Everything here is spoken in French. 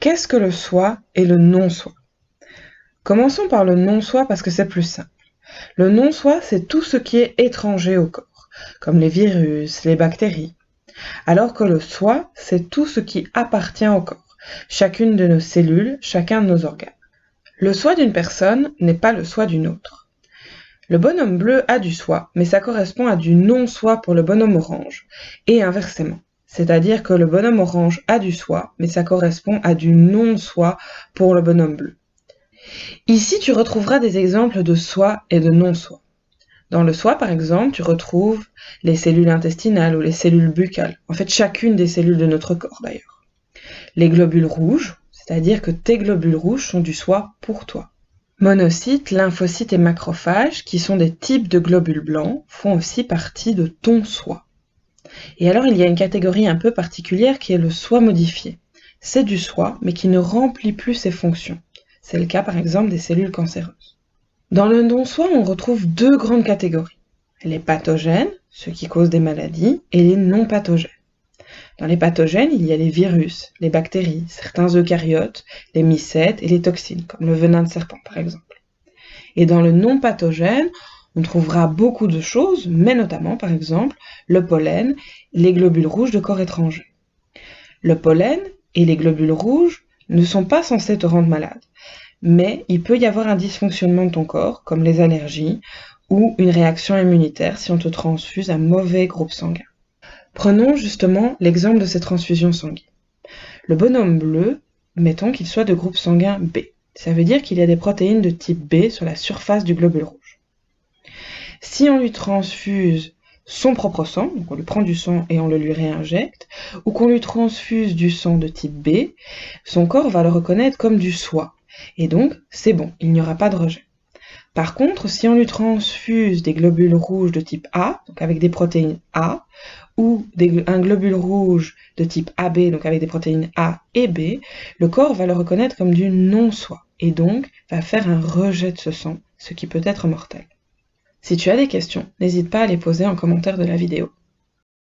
Qu'est-ce que le soi et le non-soi? Commençons par le non-soi parce que c'est plus simple. Le non-soi, c'est tout ce qui est étranger au corps, comme les virus, les bactéries. Alors que le soi, c'est tout ce qui appartient au corps, chacune de nos cellules, chacun de nos organes. Le soi d'une personne n'est pas le soi d'une autre. Le bonhomme bleu a du soi, mais ça correspond à du non-soi pour le bonhomme orange, et inversement. C'est-à-dire que le bonhomme orange a du soi, mais ça correspond à du non-soi pour le bonhomme bleu. Ici, tu retrouveras des exemples de soi et de non-soi. Dans le soi, par exemple, tu retrouves les cellules intestinales ou les cellules buccales. En fait, chacune des cellules de notre corps, d'ailleurs. Les globules rouges, c'est-à-dire que tes globules rouges sont du soi pour toi. Monocytes, lymphocytes et macrophages, qui sont des types de globules blancs, font aussi partie de ton soi. Et alors, il y a une catégorie un peu particulière qui est le soi modifié. C'est du soi, mais qui ne remplit plus ses fonctions. C'est le cas, par exemple, des cellules cancéreuses. Dans le non-soi, on retrouve deux grandes catégories. Les pathogènes, ceux qui causent des maladies, et les non pathogènes. Dans les pathogènes, il y a les virus, les bactéries, certains eucaryotes, les mycètes et les toxines, comme le venin de serpent par exemple. Et dans le non pathogène, on trouvera beaucoup de choses, mais notamment par exemple le pollen, les globules rouges de corps étrangers. Le pollen et les globules rouges ne sont pas censés te rendre malade, mais il peut y avoir un dysfonctionnement de ton corps, comme les allergies, ou une réaction immunitaire si on te transfuse un mauvais groupe sanguin. Prenons justement l'exemple de ces transfusions sanguines. Le bonhomme bleu, mettons qu'il soit de groupe sanguin B. Ça veut dire qu'il y a des protéines de type B sur la surface du globule rouge. Si on lui transfuse son propre sang, donc on lui prend du sang et on le lui réinjecte, ou qu'on lui transfuse du sang de type B, son corps va le reconnaître comme du soi. Et donc, c'est bon, il n'y aura pas de rejet. Par contre, si on lui transfuse des globules rouges de type A, donc avec des protéines A, ou un globule rouge de type AB, donc avec des protéines A et B, le corps va le reconnaître comme du non-soi, et donc va faire un rejet de ce sang, ce qui peut être mortel. Si tu as des questions, n'hésite pas à les poser en commentaire de la vidéo.